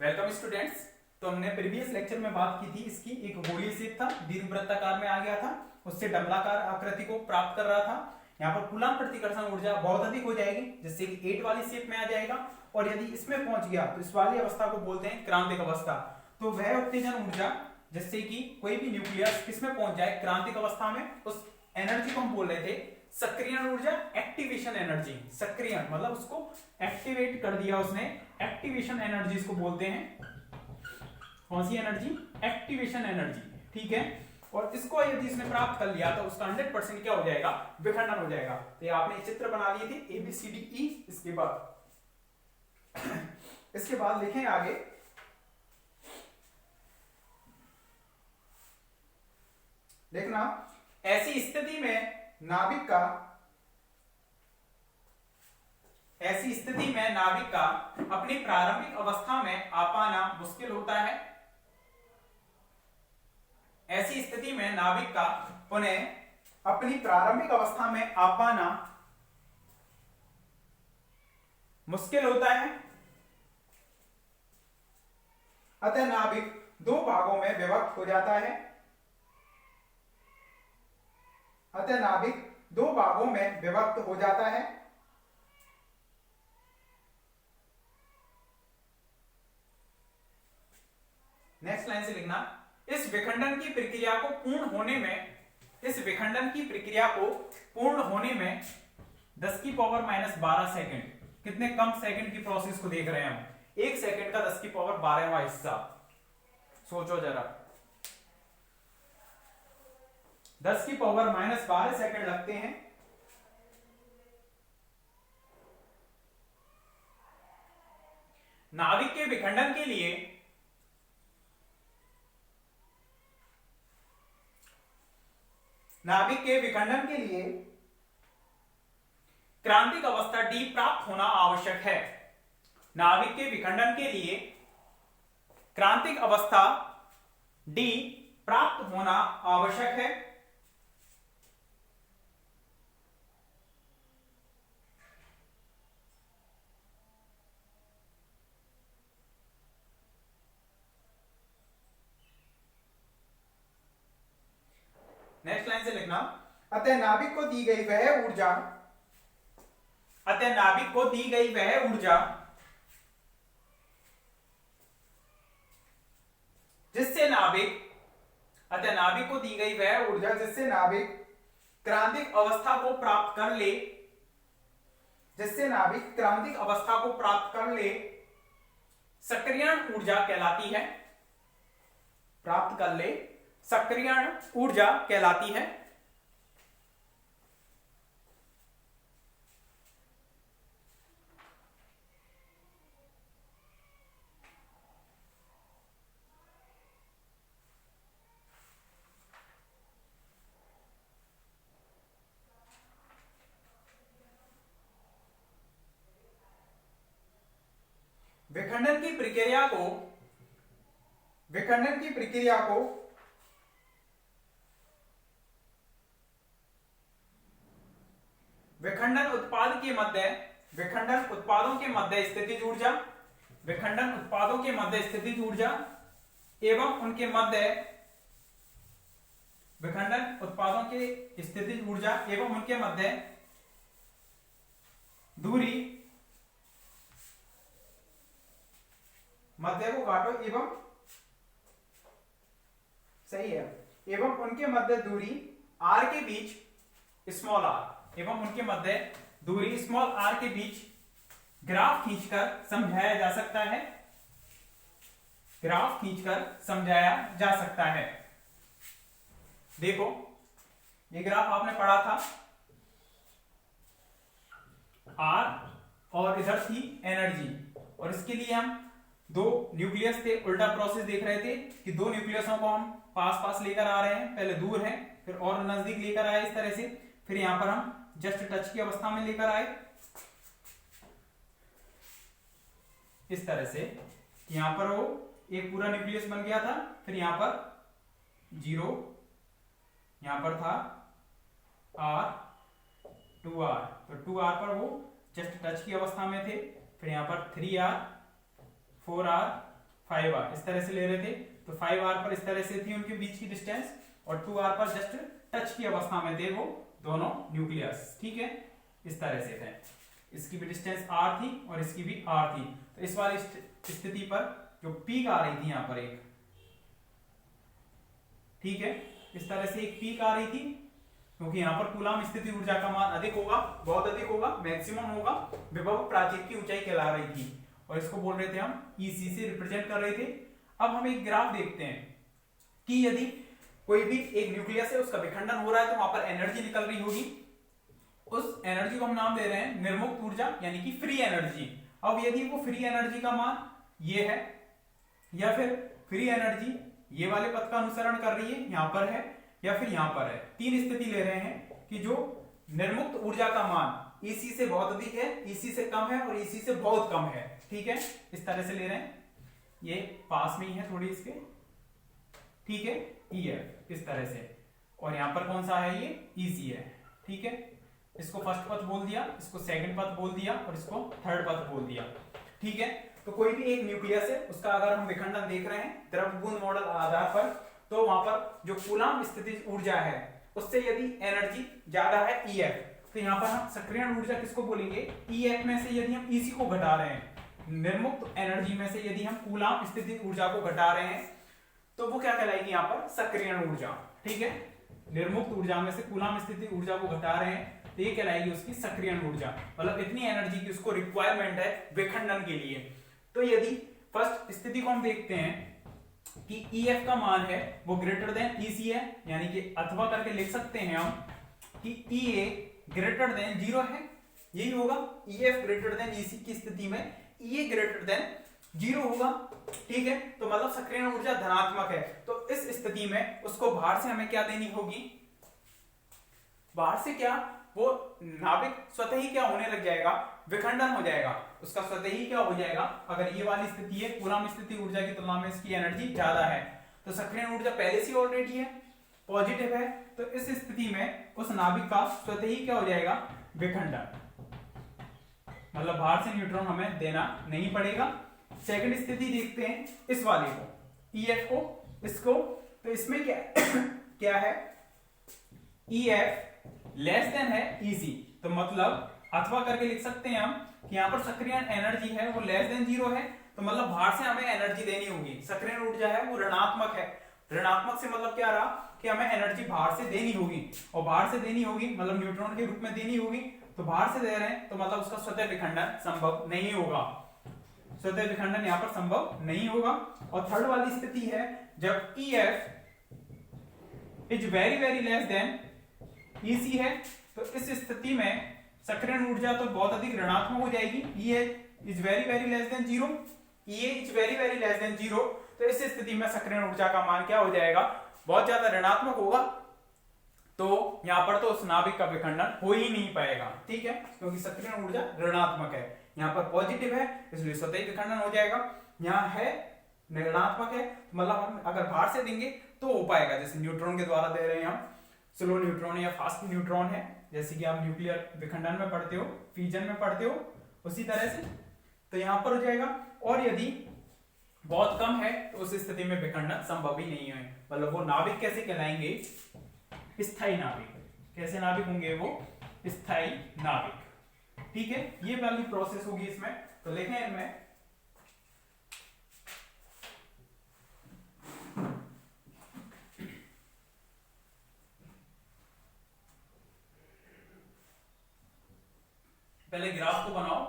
Welcome students. तो हमने previous lecture में बात की थी इसकी, एक गोलीय शेप था, दीर्घवृत्ताकार में आ गया था, उससे डंबलाकार आकृति को प्राप्त कर रहा था। यहाँ पर कूलम्ब प्रतिकर्षण ऊर्जा बहुत अधिक हो जाएगी, जिससे कि 8 वाली शेप में आ जाएगा। और यदि इसमें पहुंच गया तो इस वाली अवस्था को बोलते हैं क्रांतिक अवस्था। तो वह उत्तेजन ऊर्जा जिससे कि कोई भी न्यूक्लियस किसमें पहुंच जाए, क्रांतिक अवस्था में, उस एनर्जी को हम बोल रहे थे सक्रियण ऊर्जा, एक्टिवेशन एनर्जी। सक्रियण मतलब उसको एक्टिवेट कर दिया उसने, एक्टिवेशन एनर्जी इसको बोलते हैं। कौन सी एनर्जी? Activation energy. ठीक है। और इसको यदि इसने प्राप्त कर लिया तो उसका 100% क्या हो जाएगा? विखंडन हो जाएगा। तो आपने चित्र बना लिए थे ABCDE। इसके बाद लिखें आगे, देखना ऐसी स्थिति में नाभिक का अपनी प्रारंभिक अवस्था में आ पाना मुश्किल होता है। ऐसी स्थिति में नाभिक का पुनः अपनी प्रारंभिक अवस्था में आ पाना मुश्किल होता है। अतः नाभिक दो भागों में विभक्त हो जाता है। अतः नाभिक दो भागों में विभक्त हो जाता है। नेक्स्ट लाइन से लिखना, इस विखंडन की प्रक्रिया को पूर्ण होने में 10⁻12 सेकंड, कितने कम सेकंड की प्रोसेस को देख रहे हैं हम? 1 सेकंड का 10⁻12वां हिस्सा। सोचो जरा, 10⁻12 सेकंड लगते हैं। नाभिक के विखंडन के लिए क्रांतिक अवस्था D प्राप्त होना आवश्यक है। नाभिक के विखंडन के लिए क्रांतिक अवस्था D प्राप्त होना आवश्यक है। नेक्स्ट लाइन से लिखना, अतः नाभिक को दी गई वह ऊर्जा जिससे नाभिक क्रांतिक अवस्था को प्राप्त कर ले, सक्रियण ऊर्जा कहलाती है। विखंडन की प्रक्रिया को विखंडन उत्पादों के मध्य स्थितिज ऊर्जा एवं उनके मध्य दूरी, मध्य को काटो, एवं उनके मध्य दूरी r के बीच स्मॉल r, स्मॉल r के बीच ग्राफ खींचकर समझाया जा सकता है। देखो, ये ग्राफ आपने पढ़ा था, r और इधर थी एनर्जी, और इसके लिए हम दो न्यूक्लियस थे, उल्टा प्रोसेस देख रहे थे कि दो न्यूक्लियसों को हम पास लेकर आ रहे हैं, पहले दूर है फिर और नजदीक लेकर आए, इस तरह से, फिर यहां पर हम जस्ट टच की अवस्था में लेकर आए, इस तरह से। यहां पर वो एक पूरा न्यूक्लियस बन गया था, फिर यहां पर 0, यहां पर था R, 2R, तो 2R पर वो जस्ट टच की अवस्था में थे, फिर यहां पर 3R, 4R, 5r इस तरह से ले रहे थे, तो 5r पर इस तरह से थी उनके बीच की डिस्टेंस, और 2r पर जस्ट टच की अवस्था में थे वो दोनों न्यूक्लियस, ठीक है, इस तरह से थे। इसकी भी डिस्टेंस r थी और इसकी भी r थी। तो इस वाली स्थिति पर जो पीक आ रही थी यहां पर एक, ठीक है, इस तरह से एक पीक आ रही थी, क्योंकि यहां पर कूलाम स्थिति ऊर्जा का मान अधिक होगा, बहुत अधिक होगा, मैक्सिमम होगा, विभव प्राचीर की ऊंचाई कहला रही थी, और इसको बोल रहे थे हम EC से रिप्रेजेंट कर रहे थे। अब हम एक ग्राफ देखते हैं कि यदि कोई भी एक न्यूक्लियस है, उसका विखंडन हो रहा है, तो वहां पर एनर्जी निकल रही होगी, उस एनर्जी को हम नाम दे रहे हैं निर्मुक्त ऊर्जा, यानी कि फ्री एनर्जी। अब यदि वो फ्री एनर्जी का मान ये है, या फिर फ्री एनर्जी ये वाले पथ का अनुसरण कर रही है, यहां पर है या फिर यहां पर है, तीन स्थिति ले रहे हैं कि जो निर्मुक्त ऊर्जा का मान EC से बहुत अधिक है, EC से कम है और EC से बहुत कम है, ठीक है, इस तरह से ले रहे हैं, ये पास में ही है थोड़ी इसके, ठीक है, EF इस तरह से, और यहां पर कौन सा है, ये EC है, ठीक है, इसको फर्स्ट पथ बोल दिया, इसको सेकंड पथ बोल दिया और इसको थर्ड पथ बोल दिया, ठीक है। तो कोई भी एक न्यूक्लियस है, उसका अगर हम विखंडन देख रहे हैं द्रव गुण मॉडल आधार पर, तो वहां पर जो कूलाम स्थितिज ऊर्जा है उससे यदि एनर्जी ज्यादा है EF, तो यहाँ पर हम सक्रियण ऊर्जा किसको बोलेंगे, EF में से यदि हम EC को घटा रहे हैं, निर्मुक्त एनर्जी में से यदि हम कूलाम स्थितिज ऊर्जा को घटा रहे हैं, तो वो क्या कहलाएगी यहाँ पर, सक्रियण ऊर्जा, ठीक है, निर्मुक्त ऊर्जा में से कूलाम स्थिति ऊर्जा को घटा रहे हैं, तो ये कहलाएगी उसकी सक्रियण ऊर्जा, मतलब इतनी एनर्जी की उसको रिक्वायरमेंट है विखंडन के लिए। तो यदि फर्स्ट स्थिति को हम देखते हैं कि EF का मान है वो ग्रेटर देन EC है, यानी कि अथवा करके लिख सकते हैं हम कि EA ग्रेटर देन 0 है, यही होगा, EF ग्रेटर देन EC की स्थिति में EA ग्रेटर देन 0 होगा, ठीक है, तो मतलब सक्रियण ऊर्जा धनात्मक है। तो इस स्थिति में उसको बाहर से हमें क्या देनी होगी, बाहर से क्या, वो नाभिक स्वतः ही क्या होने लग जाएगा, विखंडन हो जाएगा, उसका स्वतः ही क्या हो जाएगा, अगर ये वाली स्थिति है, कूलाम स्थिति ऊर्जा की तुलना में इसकी एनर्जी ज्यादा है, तो सक्रियण ऊर्जा पहले से ऑलरेडी है, पॉजिटिव है, तो इस स्थिति में उस नाभिक का स्वतः ही क्या हो जाएगा, विखंडन, मतलब बाहर से न्यूट्रॉन हमें देना नहीं पड़ेगा। सेकंड स्थिति देखते हैं इस वाले को, EF को, इसको, तो इसमें क्या क्या है, EF लेस देन है EC, तो मतलब अथवा करके लिख सकते हैं हम कि यहाँ पर सक्रियण एनर्जी है वो लेस देन 0 है, तो मतलब बाहर से हमें एनर्जी देनी होगी, सक्रियण ऊर्जा है वो ऋणात्मक है, ऋणात्मक से मतलब क्या रहा कि हमें एनर्जी बाहर से देनी होगी, और बाहर से देनी होगी मतलब न्यूट्रॉन के रूप में देनी होगी, तो बाहर से दे रहे हैं तो मतलब उसका स्वतः विखंडन संभव नहीं होगा, स्वतः विखंडन यहाँ पर संभव नहीं होगा। और थर्ड वाली स्थिति है जब EF is very very less than EC है, तो इस स्थिति में सक्रियण ऊर्जा तो बहुत अधिक ऋणात्मक हो जाएगी, EF is very very less than 0, EA is very very less than 0, तो इस स्थिति में सक्रियण ऊर्जा का मान क्या हो जाएगा, बहुत ज्यादा ऋणात्मक होगा, तो यहां पर तो उस नाभिक का विखंडन हो ही नहीं पाएगा, ठीक है, क्योंकि सक्रियण ऊर्जा ऋणात्मक है, यहाँ पर पॉजिटिव है इसलिए स्वतः ही विखंडन हो जाएगा, यहाँ है ऋणात्मक है, मतलब हम अगर बाहर से देंगे तो हो पाएगा, जैसे न्यूट्रॉन के द्वारा दे रहे हैं हम, स्लो न्यूट्रॉन या फास्ट न्यूट्रॉन है, जैसे कि आप न्यूक्लियर विखंडन में पढ़ते हो, फ्यूजन में पढ़ते हो, उसी तरह से तो यहां पर हो जाएगा। और यदि बहुत कम है तो उस स्थिति में विखंडन संभव ही नहीं है, मतलब वो नाभिक कैसे कहलाएंगे, स्थायी नाभिक, कैसे नाभिक होंगे वो, स्थायी नाभिक, ठीक है, ये वाली प्रोसेस होगी इसमें, तो लिखें इनमें पहले ग्राफ को बनाओ,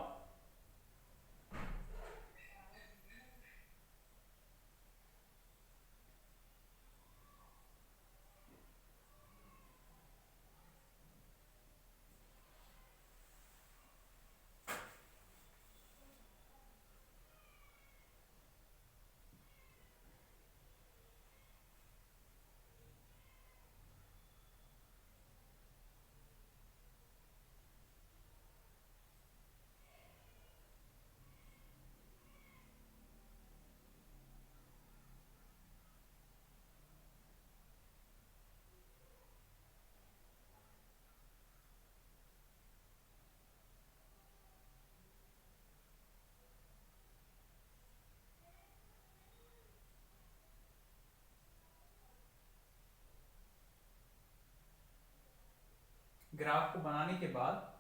ग्राफ को बनाने के बाद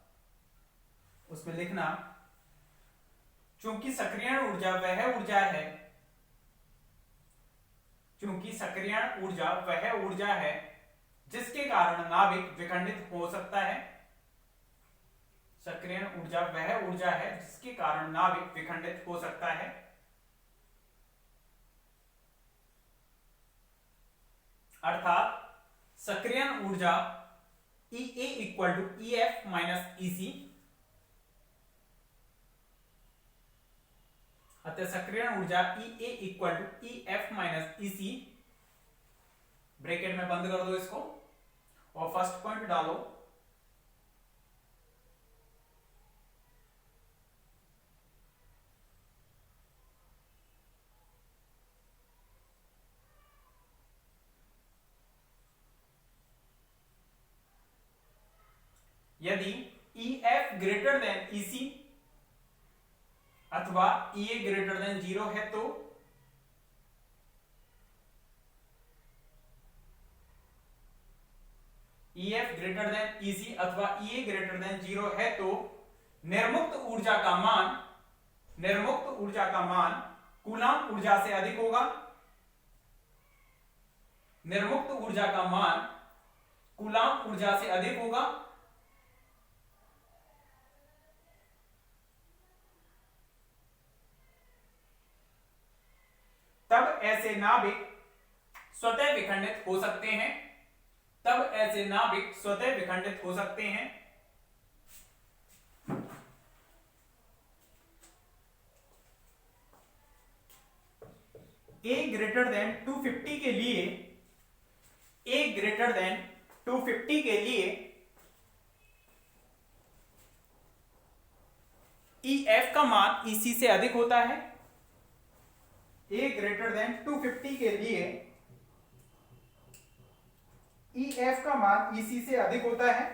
उसमें लिखना, चूंकि सक्रियण ऊर्जा वह ऊर्जा है, चूंकि सक्रियण ऊर्जा वह ऊर्जा है जिसके कारण नाभिक विखंडित हो सकता है, सक्रियण ऊर्जा वह ऊर्जा है जिसके कारण नाभिक विखंडित हो सकता है। अर्थात सक्रियण ऊर्जा EA equal to EF minus EC, अतः सक्रियण ऊर्जा EA equal to EF minus EC, bracket में बंद कर दो इसको और फर्स्ट पॉइंट डालो। यदि EF ग्रेटर देन EC अथवा EA ग्रेटर देन 0 है तो EF ग्रेटर देन EC अथवा EA ग्रेटर देन 0 है तो निर्मुक्त ऊर्जा का मान कूलाम ऊर्जा से अधिक होगा, निर्मुक्त ऊर्जा का मान कूलाम ऊर्जा से अधिक होगा। तब ऐसे नाभिक स्वतः विखंडित हो सकते हैं, तब ऐसे नाभिक स्वतः विखंडित हो सकते हैं। A ग्रेटर देन 250 के लिए, A ग्रेटर देन 250 के लिए EF का मान EC से अधिक होता है। A ग्रेटर देन 250 के लिए EF का मान EC से अधिक होता है।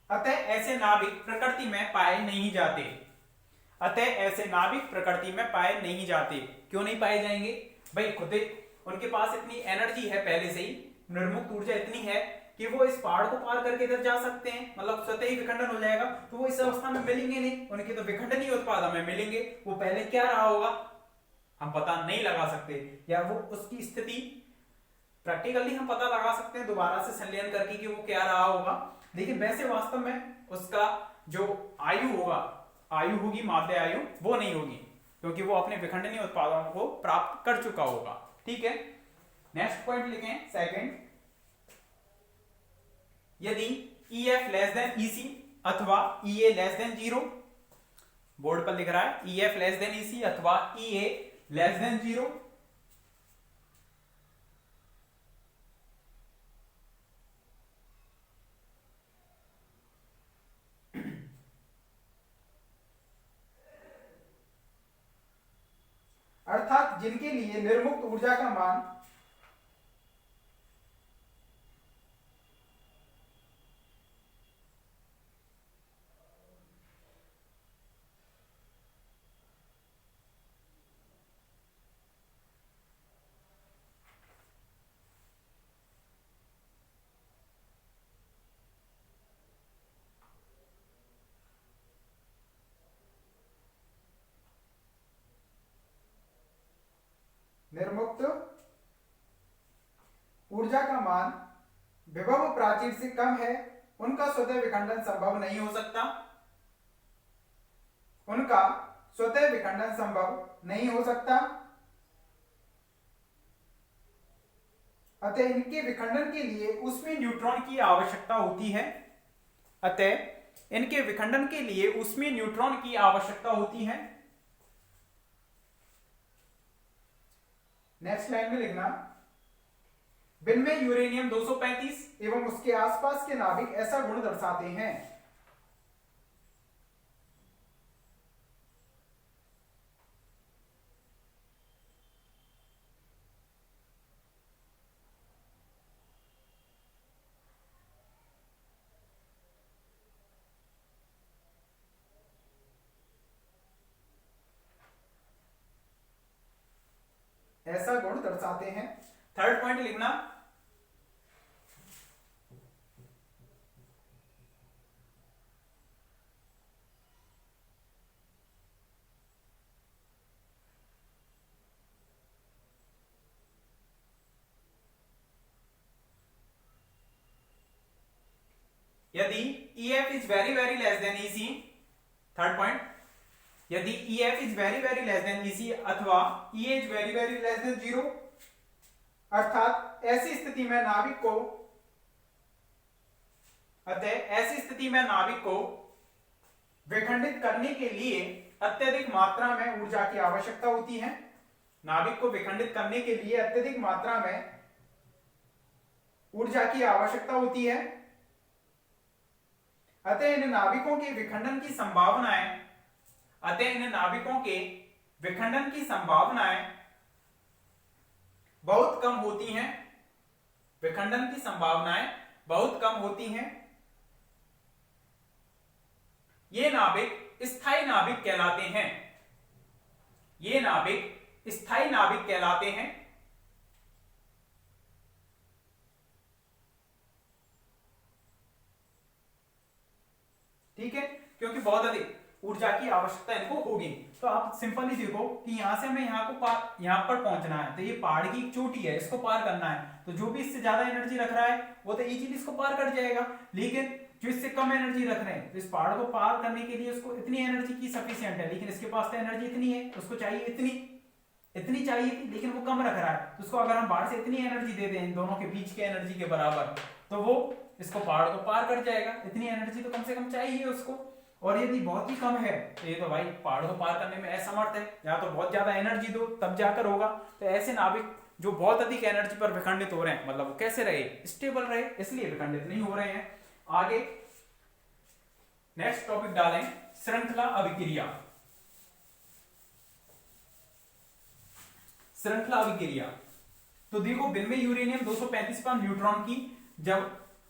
अतः ऐसे नाभिक प्रकृति में पाए नहीं जाते, अतः ऐसे नाभिक प्रकृति में पाए नहीं जाते। क्यों नहीं पाए जाएंगे भाई? खुद उनके पास इतनी एनर्जी है, पहले से ही निर्मुक्त ऊर्जा इतनी है कि वो इस पहाड़ को पार करके इधर जा सकते हैं, मतलब स्वतः ही विखंडन हो जाएगा। तो वो इस अवस्था में मिलेंगे नहीं, उनके तो विखंडन ही उत्पाद में मिलेंगे। वो पहले क्या रहा होगा हम पता नहीं लगा सकते, या वो उसकी स्थिति प्रैक्टिकली हम पता लगा सकते हैं दोबारा से संलयन करके कि वो क्या रहा होगा, लेकिन वैसे वास्तव में उसका जो आयु होगा, आयु होगी माध्य आयु, वो नहीं होगी, क्योंकि वो अपने विखंडनीय उत्पादों को प्राप्त कर चुका होगा। ठीक है, नेक्स्ट पॉइंट लिखें सेकंड। यदि EF लेस देन EC अथवा EA लेस देन 0, बोर्ड पर लिख रहा है EF लेस देन EC अथवा EA लेस देन 0, अर्थात जिनके लिए निर्मुक्त ऊर्जा का मान निर्मुक्त ऊर्जा का मान विभव प्राचीर से कम है, उनका स्वतः विखंडन संभव नहीं हो सकता, उनका स्वतः विखंडन संभव नहीं हो सकता। अतः इनके विखंडन के लिए उसमें न्यूट्रॉन की आवश्यकता होती है, अतः इनके विखंडन के लिए उसमें न्यूट्रॉन की आवश्यकता होती है। नेक्स्ट लाइन में लिखना, विनमेय यूरेनियम 235 एवं उसके आसपास के नाभिक ऐसा गुण दर्शाते हैं। ऐसा गुण दर्शाते हैं। थर्ड पॉइंट लिखना, यदि EF is very very less than EC, third point, यदि EF is very very less than EC अथवा EA is very very less than 0, अर्थात ऐसी स्थिति में नाभिक को विखंडित करने के लिए अत्यधिक मात्रा में ऊर्जा की आवश्यकता होती है। नाभिक को विखंडित करने के लिए अत्यधिक मात्रा में ऊर्जा की आवश्यकता होती है। अतः इन नाभिकों के विखंडन की संभावनाएं बहुत कम होती हैं। विखंडन की संभावनाएं बहुत कम होती हैं। ये नाभिक स्थायी नाभिक कहलाते हैं। ये नाभिक स्थायी नाभिक कहलाते हैं। ठीक है, क्योंकि बहुत अधिक ऊर्जा की आवश्यकता इनको होगी। तो आप सिंपली देखो कि यहां से हमें यहां पर पहुंचना है, तो ये पहाड़ की एक चोटी है, इसको पार करना है, तो जो भी इससे ज्यादा एनर्जी रख रहा है वो तो इजीली इसको पार कर जाएगा। लेकिन जो इससे कम एनर्जी रख रहे हैं, तो इस पहाड़ को पार करने के लिए उसको इतनी एनर्जी की सफिशिएंट है, लेकिन इसके पास तो एनर्जी इतनी है, उसको चाहिए इतनी चाहिए थी, लेकिन वो कम रख रहा है। तो उसको अगर हम बाहर से इतनी एनर्जी दे दें, इन दोनों के बीच के एनर्जी के बराबर, तो वो इसको पहाड़ को पार कर जाएगा। इतनी एनर्जी तो कम से कम चाहिए उसको, और यदि बहुत ही कम है तो ये तो भाई पहाड़ को पार करने में असमर्थ है, या तो बहुत ज्यादा एनर्जी दो तब जाकर होगा। तो ऐसे नाभिक जो बहुत अधिक एनर्जी पर विखंडित हो रहे हैं, मतलब वो कैसे रहे, स्टेबल रहे, इसलिए विखंडित नहीं हो रहे हैं। आगे नेक्स्ट टॉपिक डालें, श्रृंखला अभिक्रिया। श्रृंखला अभिक्रिया, तो देखो बिन में यूरेनियम 235 पर न्यूट्रॉन की जब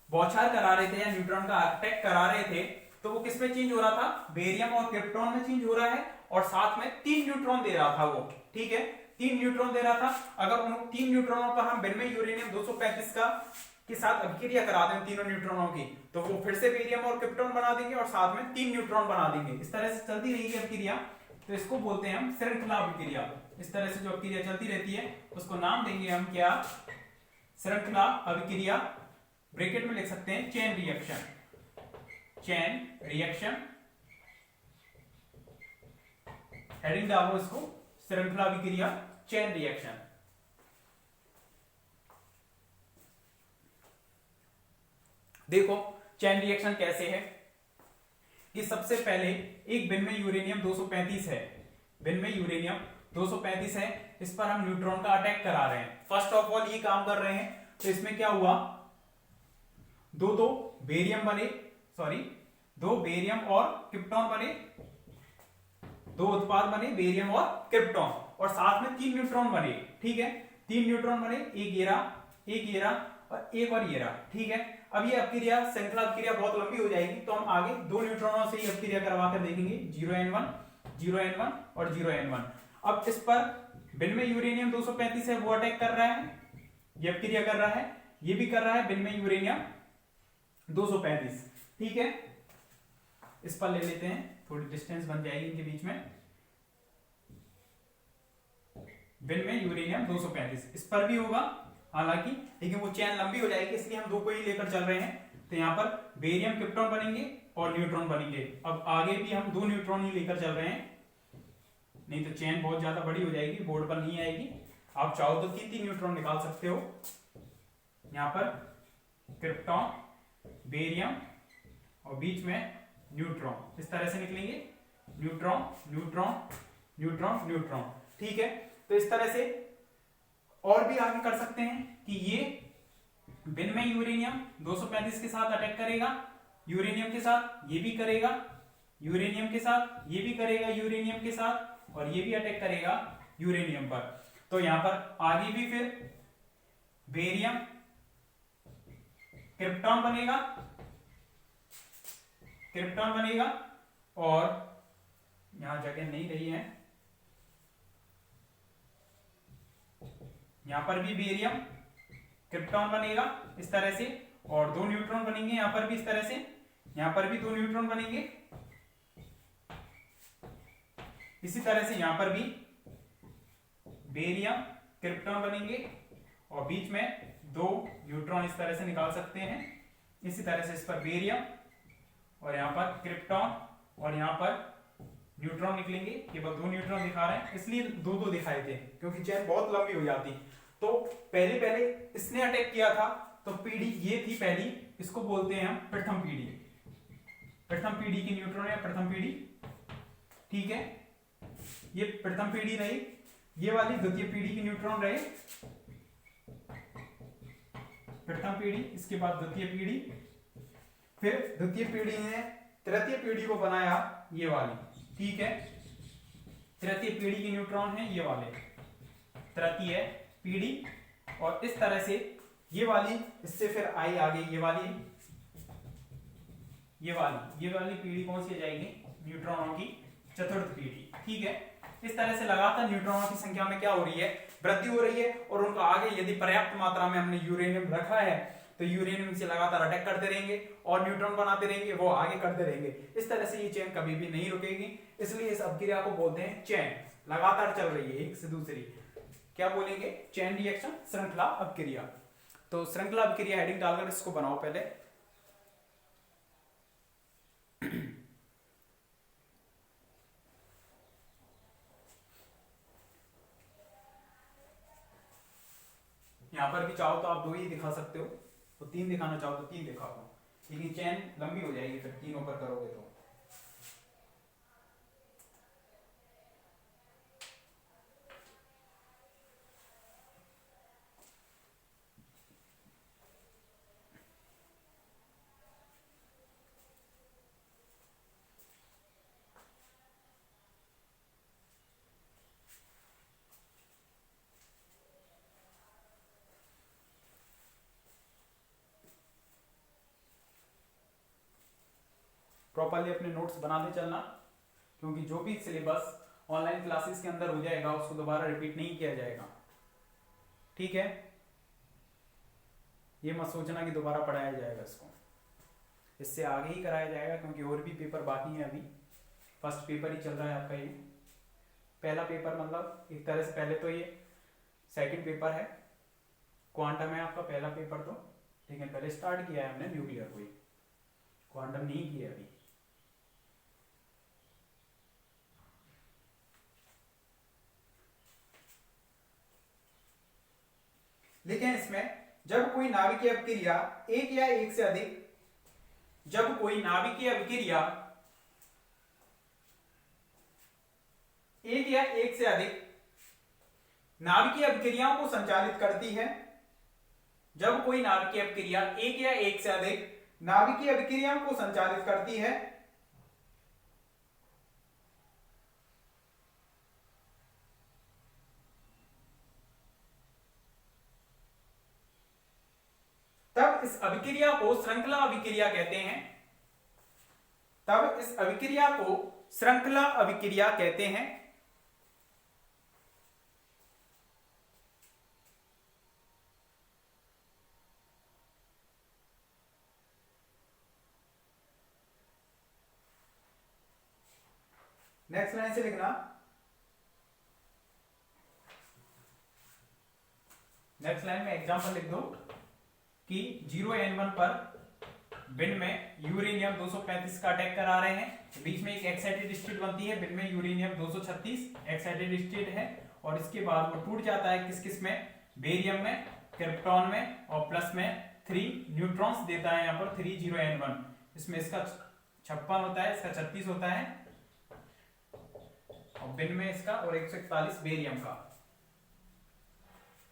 बौछार करा रहे थे या न्यूट्रॉन का अटैक करा रहे थे, तो वो किस में चेंज हो रहा था, बेरियम और क्रिप्टॉन में चेंज हो रहा है, और साथ में 3 न्यूट्रॉन दे रहा था वो। ठीक है, 3 न्यूट्रॉन दे रहा था। अगर उन 3 न्यूट्रॉनों पर हम बिन में यूरेनियम 235 के साथ अभिक्रिया करा दें तीनों न्यूट्रॉनों की, तो वो फिर से बेरियम और क्रिप्टॉन बना देंगे और साथ में 3 न्यूट्रॉन बना देंगे। इस तरह से चलती रहेगी अभिक्रिया, तो इसको बोलते हैं हम श्रृंखला अभिक्रिया। इस तरह से जो अभिक्रिया चलती रहती है उसको नाम देंगे हम क्या, श्रृंखला अभिक्रिया। ब्रैकेट में लिख सकते हैं chain reaction, chain reaction, heading डालो इसको, श्रृंखला अभिक्रिया, चेन रिएक्शन। देखो चेन रिएक्शन कैसे है कि सबसे पहले एक बिन में यूरेनियम 235 है, बिन में यूरेनियम 235 है, इस पर हम न्यूट्रॉन का अटैक करा रहे हैं। फर्स्ट ऑफ ऑल ये काम कर रहे हैं, तो इसमें क्या हुआ, दो बेरियम बने, दो बेरियम और क्रिप्टॉन बने, दो उत्पाद बने बेरियम और क्रिप्टॉन, और साथ में 3 न्यूट्रॉन बने। ठीक है, 3 न्यूट्रॉन बने, एक ये रहा और एक और ये रहा। ठीक है, अब ये अभिक्रिया, श्रृंखला अभिक्रिया बहुत लंबी हो जाएगी, तो हम आगे 2 न्यूट्रॉनों से ही अभिक्रिया करवा कर देखेंगे, 0n1 और 0n1। अब इस पर बिन में यूरेनियम 235 है, वो अटैक कर रहा है, ये अभिक्रिया कर रहा है, ये भी कर रहा है बिन में यूरेनियम 235। ठीक है, इस पर ले लेते हैं, थोड़ी डिस्टेंस बन जाएगी इनके बीच में। बिन में यूरेनियम 235 इस पर भी होगा हालांकि, लेकिन वो चेन लंबी हो जाएगी, इसलिए हम 2 को ही लेकर चल रहे हैं। तो यहां पर बेरियम क्रिप्टॉन बनेंगे और न्यूट्रॉन बनेंगे। अब आगे भी हम 2 न्यूट्रॉन ही लेकर चल रहे हैं, नहीं तो चेन बहुत ज्यादा बड़ी हो जाएगी, बोर्ड पर नहीं आएगी। आप चाहो तो 3 न्यूट्रॉन निकाल सकते हो। यहां पर क्रिप्टॉन, बेरियम और बीच में न्यूट्रॉन, इस तरह से निकलेंगे, न्यूट्रॉन न्यूट्रॉन न्यूट्रॉन न्यूट्रॉन। ठीक है, तो इस तरह से और भी आगे कर सकते हैं कि ये बिन में यूरेनियम 235 के साथ अटैक करेगा, यूरेनियम के साथ ये भी करेगा, यूरेनियम के साथ ये भी करेगा, यूरेनियम के साथ, और ये भी अटैक करेगा यूरेनियम पर। तो यहां पर आगे भी फिर बेरियम क्रिप्टॉन बनेगा और यहां जगह नहीं रही है, यहाँ पर भी बेरियम क्रिप्टॉन बनेगा इस तरह से, और 2 न्यूट्रॉन बनेंगे यहाँ पर भी इस तरह से, यहाँ पर भी 2 न्यूट्रॉन बनेंगे इसी तरह से, यहाँ पर भी बेरियम क्रिप्टॉन बनेंगे और बीच में 2 न्यूट्रॉन इस तरह से निकाल सकते हैं। इसी तरह से इस पर बेरियम और यहाँ पर क्रिप्टॉन और यहाँ पर न्यूट्रॉन निकलेंगे। केवल 2 न्यूट्रॉन दिखा रहे हैं इसलिए 2-2 दिखाए थे, क्योंकि चेन बहुत लंबी हो जाती। तो पहले इसने अटैक किया था, तो पीढ़ी ये थी पहली, इसको बोलते हैं हम प्रथम पीढ़ी। प्रथम पीढ़ी की न्यूट्रॉन या प्रथम पीढ़ी, ठीक है, ये प्रथम पीढ़ी रही। ये वाली द्वितीय पीढ़ी की न्यूट्रॉन रहे, प्रथम पीढ़ी, इसके बाद द्वितीय पीढ़ी, फिर द्वितीय पीढ़ी ने तृतीय पीढ़ी को बनाया ये वाली, ठीक है। तृतीय पीढ़ी की न्यूट्रॉन है ये वाले, तृतीय पीढ़ी, और इस तरह से ये वाली, इससे फिर आई आगे ये वाली पीढ़ी कौन सी जाएगी, न्यूट्रॉनों की चतुर्थ पीढ़ी, ठीक है। इस तरह से लगातार न्यूट्रॉनों की संख्या में क्या हो रही है, वृद्धि हो रही है, और उनका आगे यदि पर्याप्त मात्रा में हमने यूरेनियम रखा है तो यूरेनियम से लगातार अटैक करते रहेंगे और न्यूट्रॉन बनाते रहेंगे, वो आगे करते रहेंगे। इस तरह से ये चेन कभी भी नहीं रुकेगी, इसलिए इस अपक्रिया को बोलते हैं चेन, लगातार चल रही है एक से दूसरी, क्या बोलेंगे, चेन रिएक्शन, श्रृंखला अपक्रिया। तो श्रृंखला अपक्रिया हेडिंग डालकर इसको बनाओ पहले। यहां पर भी चाहो तो आप 2 ही दिखा सकते हो, तो 3 दिखाना चाहो तो 3 दिखा दो, लेकिन चेन लंबी हो जाएगी फिर 3 पर करोगे तो। प्रॉपर्ली अपने नोट्स बनाते चलना, क्योंकि जो भी सिलेबस ऑनलाइन क्लासेस के अंदर हो जाएगा उसको दोबारा रिपीट नहीं किया जाएगा, ठीक है। ये मत सोचना कि दोबारा पढ़ाया जाएगा इसको, इससे आगे ही कराया जाएगा, क्योंकि और भी पेपर बाकी है। अभी फर्स्ट पेपर ही चल रहा है आपका, ये पहला पेपर, मतलब एक तरह से पहले तो ये सेकंड पेपर है, क्वांटम है आपका पहला पेपर, तो लेकिन पहले स्टार्ट किया है हमने न्यूक्लियर को, क्वांटम नहीं किया अभी। लेकिन इसमें जब कोई नाभिकीय अपक्रिया एक या एक से अधिक, जब कोई नाभिकीय अपक्रिया एक या एक से अधिक नाभिकीय अपक्रियाओं को संचालित करती है, जब कोई नाभिकीय अपक्रिया एक या एक से अधिक नाभिकीय अपक्रियाओं को संचालित करती है, तब इस अभिक्रिया को श्रृंखला अभिक्रिया कहते हैं। तब इस अभिक्रिया को श्रृंखला अभिक्रिया कहते हैं। नेक्स्ट लाइन से लिखना, नेक्स्ट लाइन में एग्जांपल लिख दो कि 0n1 पर बिन में यूरेनियम 235 का अटैक करा रहे हैं, बीच में एक एक्साइटेड स्टेट बनती है, बिन में यूरेनियम 236 एक्साइटेड स्टेट है, और इसके बाद वो टूट जाता है किस किस में, बेरियम में, क्रिप्टॉन में, और प्लस में 3 न्यूट्रॉन्स देता है यहाँ पर 30n1। इसमें इसका 56 होता है, इसका 36 होता है, और बिन में इसका, और 141 बेरियम का।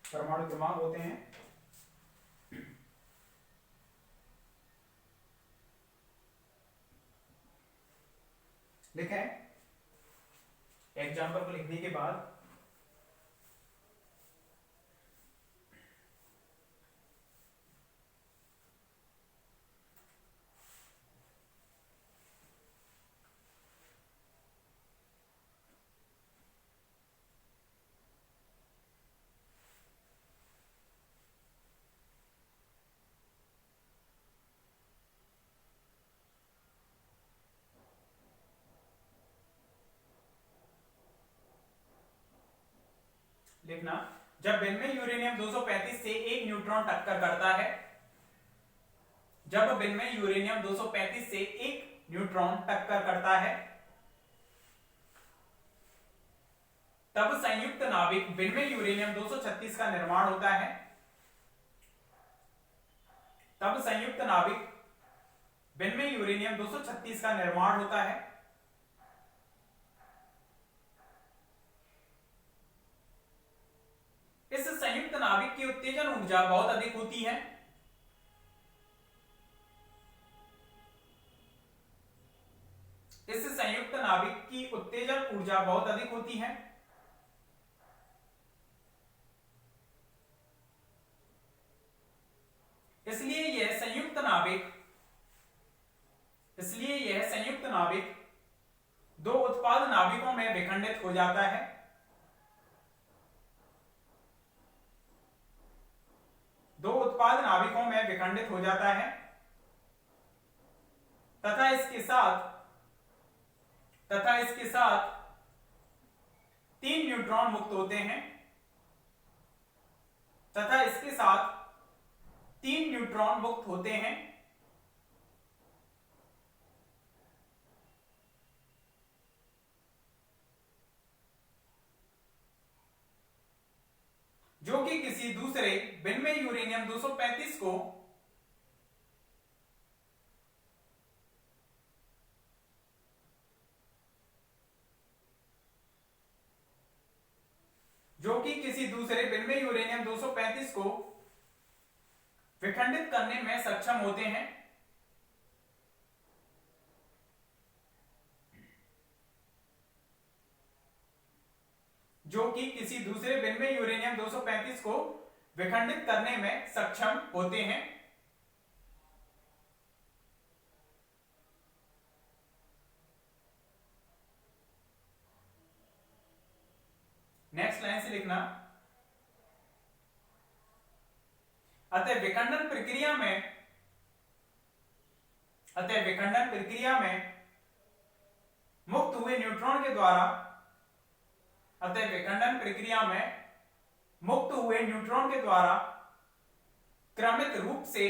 परमाणु क्रमांक होते हैं लिखें। एग्जाम्पल को लिखने के बाद लिखना, जब बिन में यूरेनियम 235 से एक न्यूट्रॉन टक्कर करता है, जब बिन में यूरेनियम 235 से एक न्यूट्रॉन टक्कर करता है, तब संयुक्त नाभिक बिन में यूरेनियम 236 का निर्माण होता है, तब संयुक्त नाभिक बिन में यूरेनियम 236 का निर्माण होता है। इस संयुक्त नाभिक की उत्तेजन ऊर्जा बहुत अधिक होती है। इस संयुक्त नाभिक की उत्तेजन ऊर्जा बहुत अधिक होती है। इसलिए यह संयुक्त नाभिक दो उत्पाद नाभिकों में विखंडित हो जाता है। दो उत्पाद नाभिकों में विखंडित हो जाता है तथा इसके साथ 3 न्यूट्रॉन मुक्त होते हैं, तथा इसके साथ 3 न्यूट्रॉन मुक्त होते हैं। जो कि किसी दूसरे बिन में यूरेनियम 235 को विखंडित करने में सक्षम होते हैं। जो कि किसी दूसरे बिन में यूरेनियम 235 को विखंडित करने में सक्षम होते हैं। नेक्स्ट लाइन से लिखना, अतः विखंडन प्रक्रिया में मुक्त हुए न्यूट्रॉन के द्वारा क्रमित रूप से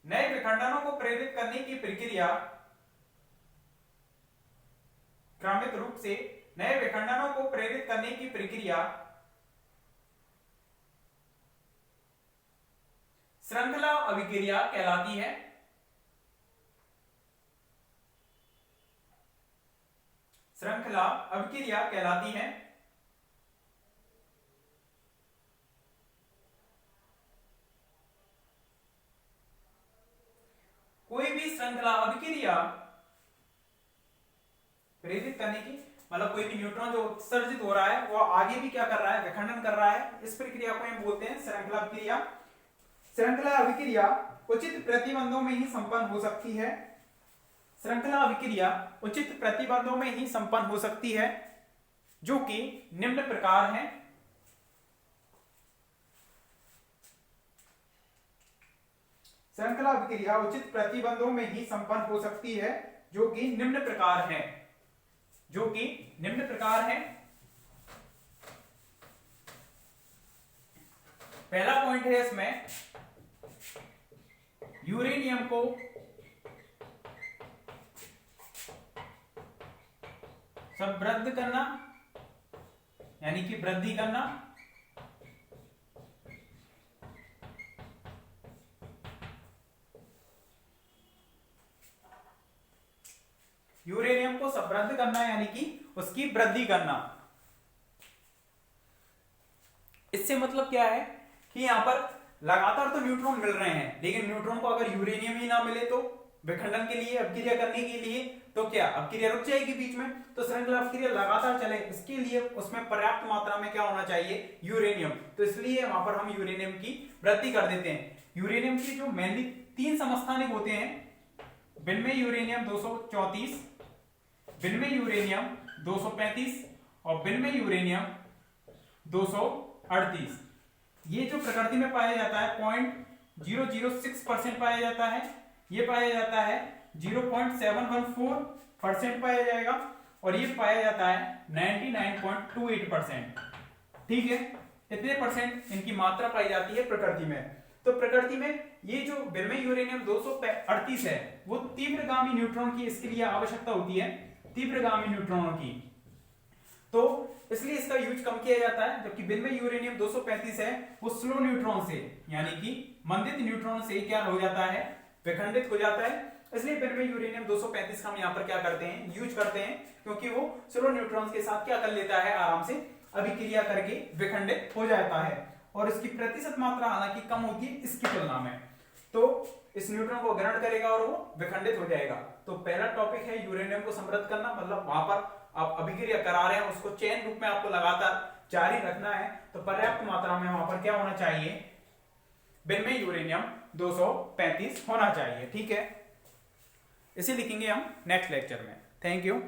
नए विखंडनों को प्रेरित करने की प्रक्रिया श्रृंखला अभिक्रिया कहलाती है। कोई भी श्रृंखला अभिक्रिया प्रेरित करने की मतलब कोई भी न्यूट्रॉन जो उत्सर्जित हो रहा है वो आगे भी क्या कर रहा है, विखंडन कर रहा है। इस प्रक्रिया को हम बोलते हैं श्रृंखला अभिक्रिया। श्रृंखला अभिक्रिया उचित प्रतिबंधों में ही संपन्न हो सकती है। जो कि निम्न प्रकार है। श्रृंखला अभिक्रिया उचित प्रतिबंधों में ही संपन्न हो सकती है, जो कि निम्न प्रकार है। पहला पॉइंट है इसमें, यूरेनियम को संवृद्ध करना यानी कि वृद्धि करना। यूरेनियम को समृद्ध करना यानी कि उसकी वृद्धि करना। इससे मतलब क्या है कि यहां पर लगातार तो न्यूट्रॉन मिल रहे हैं, लेकिन न्यूट्रॉन को अगर यूरेनियम ही ना मिले तो विखंडन के लिए, अभिक्रिया करने के लिए, तो क्या अभिक्रिया रुक जाएगी बीच में। तो श्रृंखला अभिक्रिया लगातार चले, इसके लिए उसमें पर्याप्त मात्रा में क्या होना चाहिए, यूरेनियम। तो इसलिए वहां पर हम यूरेनियम की वृद्धि कर देते हैं। यूरेनियम की जो मेनली तीन समस्थानिक होते हैं, विनिमय यूरेनियम 234, विनिमय यूरेनियम 235 और विनिमय यूरेनियम 238। ये जो प्रकृति में पाया जाता है 0.006% पाया जाता है, ये पाया जाता है 0.714% पाया जाएगा और ये पाया जाता है 99.28%। ठीक है, इतने परसेंट इनकी मात्रा पाई जाती है प्रकृति में। तो प्रकृति में ये जो विनिमय यूरेनियम 238 है वो तीव्रगामी न्यूट्रॉन की इसके लिए आवश्यकता होती है, तीव्रगामी न्यूट्रॉनों की, तो इसलिए इसका यूज कम किया जाता है। जबकि विनिमय यूरेनियम 235 है वो स्लो न्यूट्रॉन से यानी कि मंदित न्यूट्रॉन से क्या हो जाता है, विखंडित हो जाता है। इसलिए विनिमय यूरेनियम 235 का हम यहाँ पर क्या करते हैं, यूज करते हैं, क्योंकि वो स्लो न्यूट्रॉन्स के साथ क्या कर लेता है, आराम से अभिक्रिया करके विखंडित हो जाता है और इसकी प्रतिशत मात्रा हालांकि कम होती है इसकी तुलना में। तो इस न्यूट्रॉन को ग्रहण करेगा और वो विखंडित हो जाएगा। तो पहला टॉपिक है यूरेनियम को समृद्ध करना, मतलब वहां पर आप अभिक्रिया करा रहे हैं उसको चेन रूप में आपको लगातार जारी रखना है, तो पर्याप्त मात्रा में वहां पर क्या होना चाहिए, विनिमय यूरेनियम 235 होना चाहिए। ठीक है, इसे लिखेंगे हम नेक्स्ट लेक्चर में। Thank you.